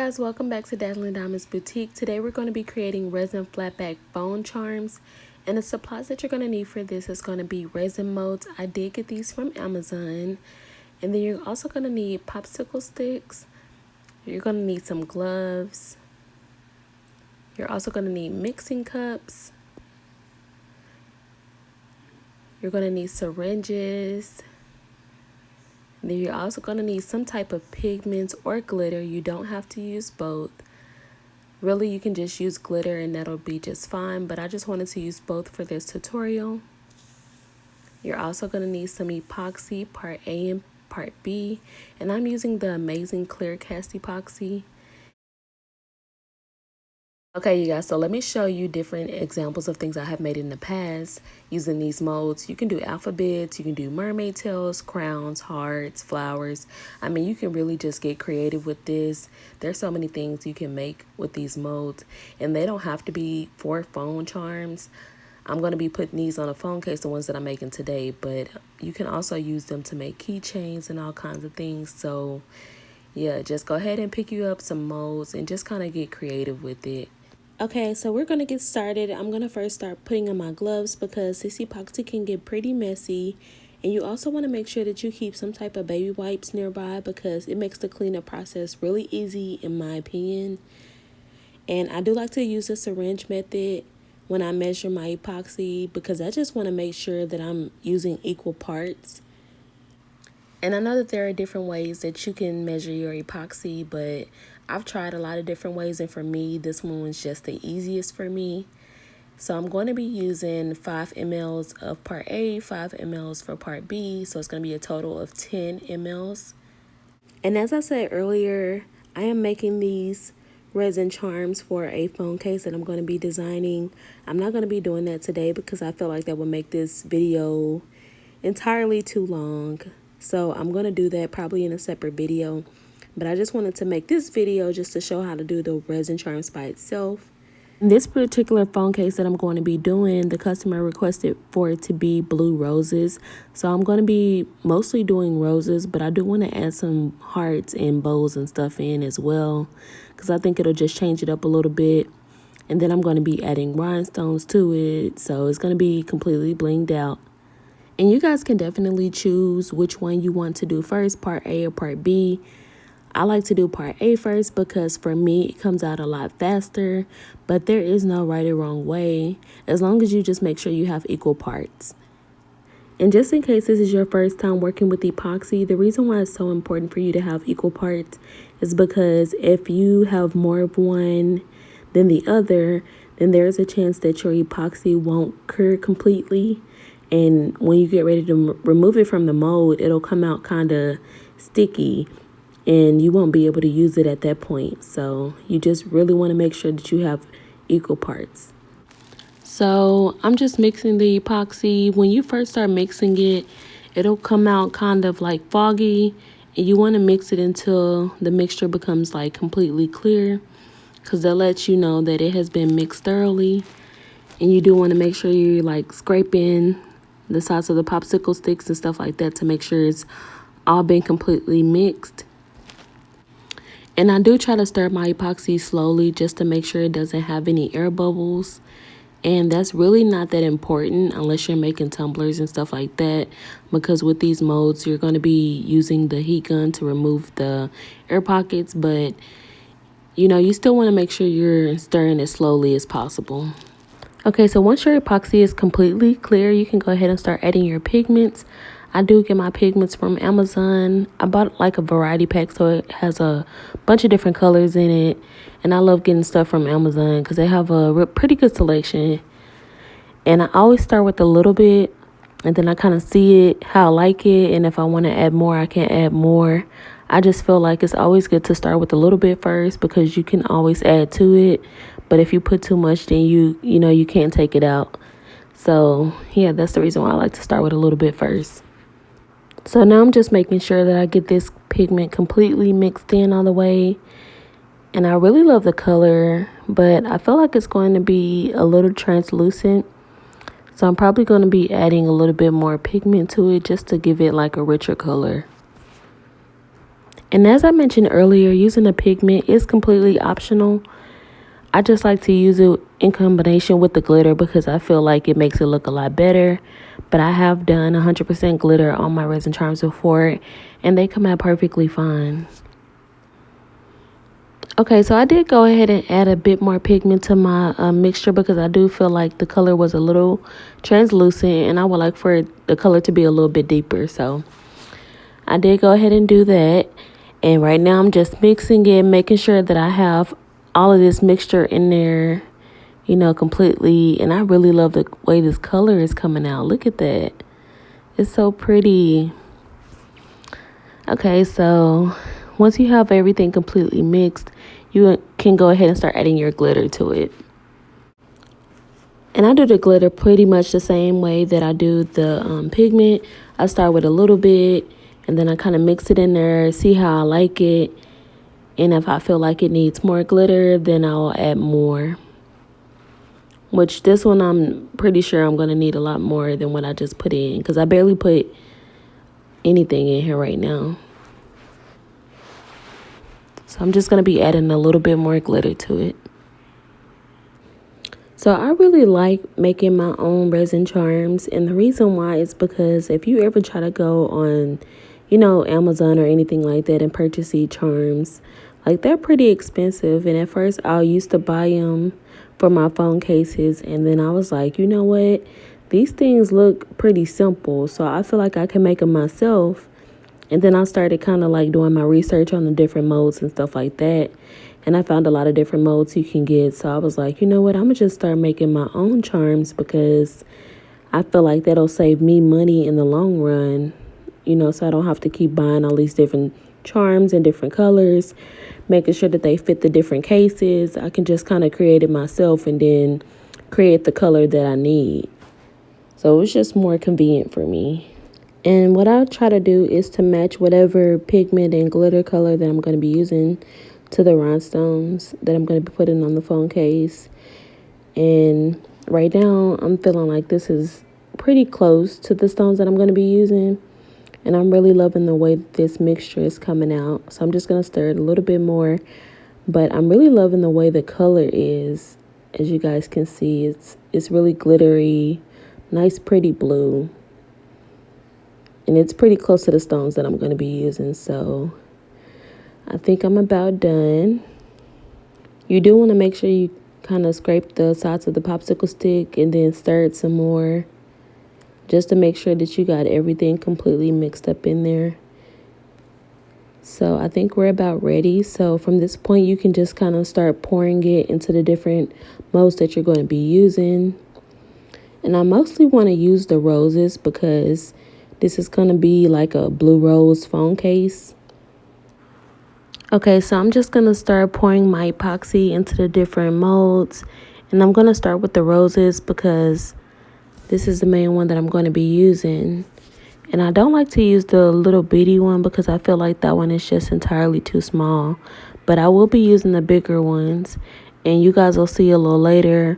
guys, welcome back to Dazzling Diamonds Boutique. Today we're going to be creating resin flatback phone charms, and the supplies that you're going to need for this is going to be resin molds. I did get these from Amazon. And then you're also going to need popsicle sticks. You're going to need some gloves. You're also going to need mixing cups. You're going to need syringes. Then you're also going to need some type of pigments or glitter. You don't have to use both. Really, you can just use glitter and that'll be just fine, but I just wanted to use both for this tutorial. You're also going to need some epoxy, part A and part B, and I'm using the Amazing Clear Cast Epoxy. Okay, you guys, so let me show you different examples of things I have made in the past using these molds. You can do alphabets, you can do mermaid tails, crowns, hearts, flowers. I mean, you can really just get creative with this. There's so many things you can make with these molds, and they don't have to be for phone charms. I'm going to be putting these on a phone case, the ones that I'm making today, but you can also use them to make keychains and all kinds of things. So yeah, just go ahead and pick you up some molds and just kind of get creative with it. Okay, so we're going to get started. I'm going to first start putting on my gloves because this epoxy can get pretty messy. And you also want to make sure that you keep some type of baby wipes nearby because it makes the cleanup process really easy in my opinion. And I do like to use the syringe method when I measure my epoxy because I just want to make sure that I'm using equal parts. And I know that there are different ways that you can measure your epoxy, but I've tried a lot of different ways, and for me, this one was just the easiest for me. So I'm going to be using 5 mLs of part A, 5 mLs for part B, so it's going to be a total of 10 mLs. And as I said earlier, I am making these resin charms for a phone case that I'm going to be designing. I'm not going to be doing that today because I feel like that would make this video entirely too long. So I'm going to do that probably in a separate video. But I just wanted to make this video just to show how to do the resin charms by itself. In this particular phone case that I'm going to be doing, the customer requested for it to be blue roses. So I'm going to be mostly doing roses, but I do want to add some hearts and bows and stuff in as well, because I think it'll just change it up a little bit. And then I'm going to be adding rhinestones to it, so it's going to be completely blinged out. And you guys can definitely choose which one you want to do first, part A or part B. I like to do part A first because for me, it comes out a lot faster, but there is no right or wrong way, as long as you just make sure you have equal parts. And just in case this is your first time working with epoxy, the reason why it's so important for you to have equal parts is because if you have more of one than the other, then there's a chance that your epoxy won't cure completely. And when you get ready to remove it from the mold, it'll come out kind of sticky and you won't be able to use it at that point. So you just really want to make sure that you have equal parts. So I'm just mixing the epoxy. When you first start mixing it, it'll come out kind of like foggy, and you want to mix it until the mixture becomes like completely clear, because that lets you know that it has been mixed thoroughly. And you do want to make sure you're like scraping the sides of the popsicle sticks and stuff like that to make sure it's all been completely mixed. And I do try to stir my epoxy slowly just to make sure it doesn't have any air bubbles. And that's really not that important unless you're making tumblers and stuff like that, because with these molds, you're going to be using the heat gun to remove the air pockets. But, you know, you still want to make sure you're stirring as slowly as possible. Okay, so once your epoxy is completely clear, you can go ahead and start adding your pigments. I do get my pigments from Amazon. I bought like a variety pack, so it has a bunch of different colors in it. And I love getting stuff from Amazon because they have a pretty good selection. And I always start with a little bit, and then I kind of see it, how I like it. And if I want to add more, I can add more. I just feel like it's always good to start with a little bit first because you can always add to it. But if you put too much, then you can't take it out. So yeah, that's the reason why I like to start with a little bit first. So now I'm just making sure that I get this pigment completely mixed in all the way. And I really love the color, but I feel like it's going to be a little translucent. So I'm probably going to be adding a little bit more pigment to it just to give it like a richer color. And as I mentioned earlier, using a pigment is completely optional. I just like to use it in combination with the glitter because I feel like it makes it look a lot better. But I have done 100% glitter on my resin charms before, and they come out perfectly fine. Okay, so I did go ahead and add a bit more pigment to my mixture because I do feel like the color was a little translucent, and I would like for the color to be a little bit deeper. So I did go ahead and do that. And right now I'm just mixing it, making sure that I have all of this mixture in there, completely. And I really love the way this color is coming out. Look at that. It's so pretty. Okay, so once you have everything completely mixed, you can go ahead and start adding your glitter to it. And I do the glitter pretty much the same way that I do the pigment. I start with a little bit, and then I kind of mix it in there, see how I like it. And if I feel like it needs more glitter, then I'll add more. Which this one I'm pretty sure I'm going to need a lot more than what I just put in, because I barely put anything in here right now. So I'm just going to be adding a little bit more glitter to it. So I really like making my own resin charms, and the reason why is because if you ever try to go on, Amazon or anything like that and purchase these charms, like they're pretty expensive. And at first I used to buy them for my phone cases, and then I was like, you know what? These things look pretty simple, so I feel like I can make them myself. And then I started kind of like doing my research on the different molds and stuff like that. And I found a lot of different molds you can get. So I was like, you know what? I'm going to just start making my own charms because I feel like that'll save me money in the long run, so I don't have to keep buying all these different charms in different colors, making sure that they fit the different cases. I can just kind of create it myself and then create the color that I need. So it's just more convenient for me. And what I'll try to do is to match whatever pigment and glitter color that I'm going to be using to the rhinestones that I'm going to be putting on the phone case. And right now I'm feeling like this is pretty close to the stones that I'm going to be using. And I'm really loving the way this mixture is coming out. So I'm just going to stir it a little bit more. But I'm really loving the way the color is. As you guys can see, it's really glittery, nice pretty blue. And it's pretty close to the stones that I'm going to be using. So I think I'm about done. You do want to make sure you kind of scrape the sides of the popsicle stick and then stir it some more, just to make sure that you got everything completely mixed up in there. So I think we're about ready. So from this point, you can just kind of start pouring it into the different molds that you're going to be using. And I mostly want to use the roses because this is going to be like a blue rose phone case. Okay, so I'm just going to start pouring my epoxy into the different molds. And I'm going to start with the roses because this is the main one that I'm going to be using. And I don't like to use the little bitty one because I feel like that one is just entirely too small. But I will be using the bigger ones. And you guys will see a little later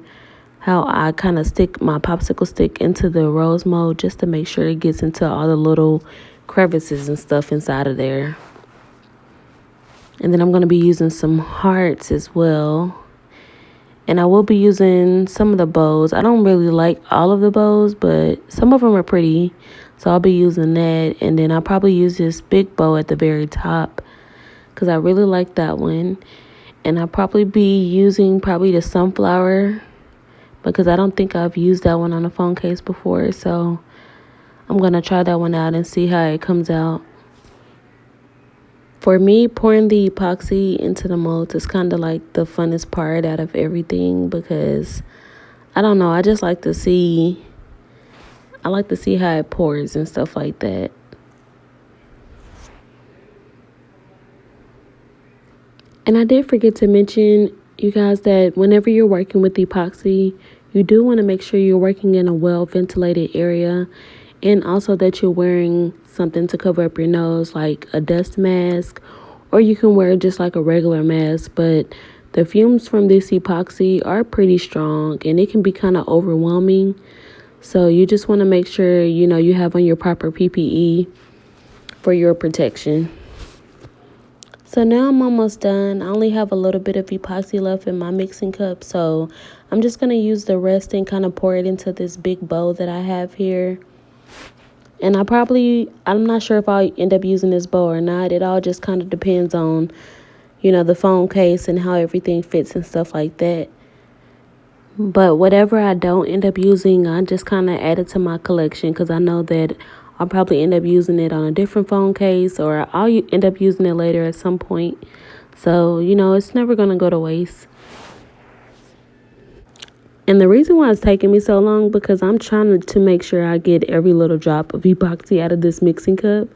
how I kind of stick my popsicle stick into the rose mold just to make sure it gets into all the little crevices and stuff inside of there. And then I'm going to be using some hearts as well. And I will be using some of the bows. I don't really like all of the bows, but some of them are pretty. So I'll be using that. And then I'll probably use this big bow at the very top because I really like that one. And I'll probably be using the sunflower because I don't think I've used that one on a phone case before. So I'm going to try that one out and see how it comes out. For me, pouring the epoxy into the molds is kind of like the funnest part out of everything because, I don't know, I like to see how it pours and stuff like that. And I did forget to mention, you guys, that whenever you're working with epoxy, you do want to make sure you're working in a well-ventilated area, and also that you're wearing something to cover up your nose, like a dust mask, or you can wear just like a regular mask. But the fumes from this epoxy are pretty strong, and it can be kind of overwhelming. So you just want to make sure, you have on your proper PPE for your protection. So now I'm almost done. I only have a little bit of epoxy left in my mixing cup, so I'm just going to use the rest and kind of pour it into this big bowl that I have here. And I'm not sure if I'll end up using this bowl or not. It all just kind of depends on, the phone case and how everything fits and stuff like that. But whatever I don't end up using, I just kind of add it to my collection because I know that I'll probably end up using it on a different phone case, or I'll end up using it later at some point. So, it's never going to go to waste. And the reason why it's taking me so long because I'm trying to make sure I get every little drop of epoxy out of this mixing cup.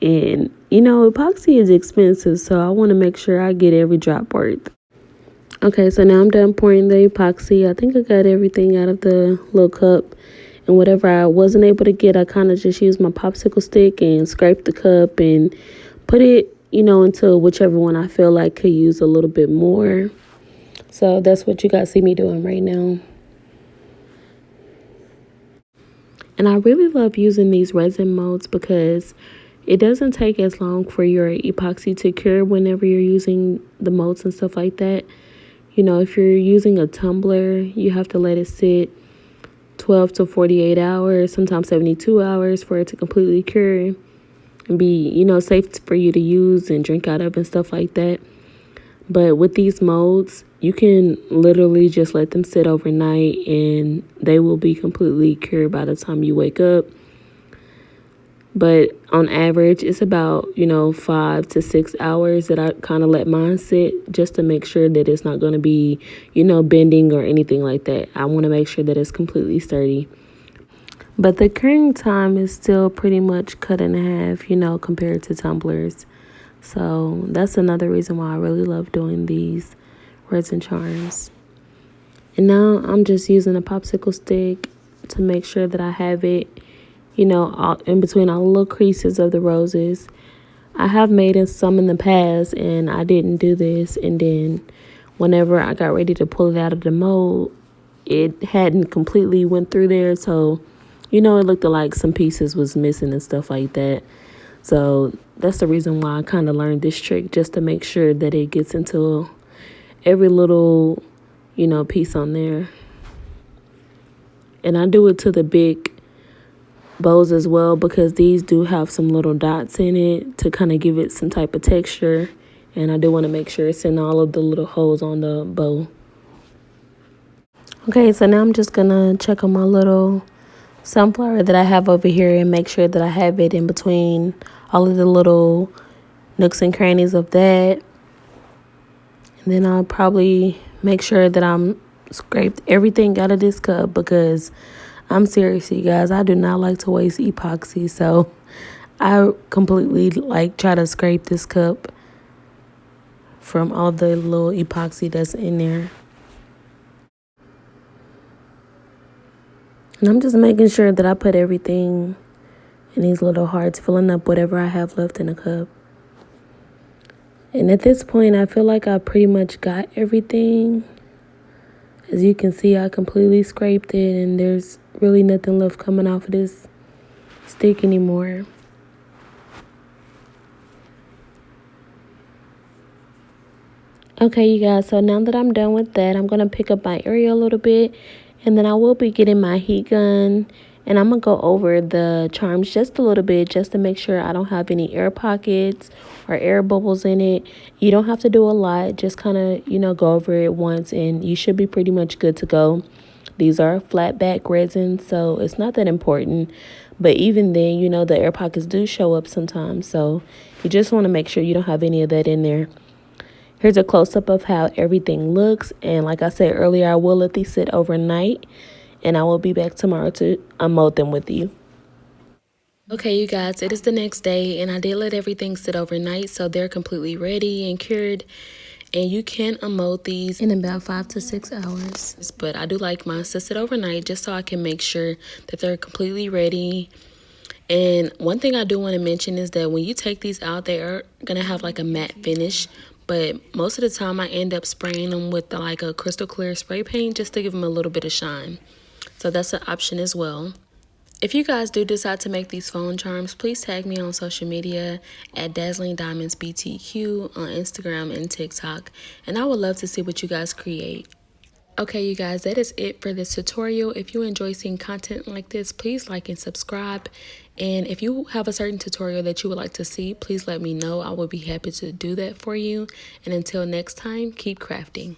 And, epoxy is expensive, so I want to make sure I get every drop worth. Okay, so now I'm done pouring the epoxy. I think I got everything out of the little cup. And whatever I wasn't able to get, I kind of just used my popsicle stick and scraped the cup and put it, into whichever one I feel like could use a little bit more. So that's what you guys see me doing right now. And I really love using these resin molds because it doesn't take as long for your epoxy to cure whenever you're using the molds and stuff like that. If you're using a tumbler, you have to let it sit 12 to 48 hours, sometimes 72 hours for it to completely cure and be, safe for you to use and drink out of and stuff like that. But with these molds, you can literally just let them sit overnight and they will be completely cured by the time you wake up. But on average, it's about, 5 to 6 hours that I kind of let mine sit just to make sure that it's not going to be, bending or anything like that. I want to make sure that it's completely sturdy. But the curing time is still pretty much cut in half, compared to tumblers. So that's another reason why I really love doing these resin charms. And now I'm just using a popsicle stick to make sure that I have it, all, in between all the little creases of the roses. I have made some in the past and I didn't do this. And then whenever I got ready to pull it out of the mold, it hadn't completely went through there. So, it looked like some pieces was missing and stuff like that. So that's the reason why I kind of learned this trick, just to make sure that it gets into every little, piece on there. And I do it to the big bows as well because these do have some little dots in it to kind of give it some type of texture. And I do want to make sure it's in all of the little holes on the bow. Okay, so now I'm just going to check on my little sunflower that I have over here and make sure that I have it in between all of the little nooks and crannies of that. And then I'll probably make sure that I'm scraped everything out of this cup because I'm serious, you guys. I do not like to waste epoxy, so I completely try to scrape this cup from all the little epoxy that's in there. And I'm just making sure that I put everything in these little hearts, filling up whatever I have left in the cup. And at this point, I feel like I pretty much got everything. As you can see, I completely scraped it and there's really nothing left coming off of this stick anymore. Okay, you guys, so now that I'm done with that, I'm going to pick up my area a little bit. And then I will be getting my heat gun. And I'm going to go over the charms just a little bit just to make sure I don't have any air pockets or air bubbles in it. You don't have to do a lot. Just kind of, go over it once and you should be pretty much good to go. These are flat back resin, so it's not that important. But even then, the air pockets do show up sometimes. So you just want to make sure you don't have any of that in there. Here's a close-up of how everything looks. And like I said earlier, I will let these sit overnight. And I will be back tomorrow to unmold them with you. Okay, you guys, it is the next day. And I did let everything sit overnight. So they're completely ready and cured. And you can unmold these in about 5 to 6 hours. But I do like mine to sit overnight just so I can make sure that they're completely ready. And one thing I do want to mention is that when you take these out, they are going to have like a matte finish. But most of the time I end up spraying them with like a crystal clear spray paint just to give them a little bit of shine. So that's an option as well. If you guys do decide to make these phone charms, please tag me on social media at Dazzling Diamonds BTQ on Instagram and TikTok, and I would love to see what you guys create. Okay, you guys, that is it for this tutorial. If you enjoy seeing content like this, please like and subscribe. And if you have a certain tutorial that you would like to see, please let me know. I will be happy to do that for you. And until next time, keep crafting.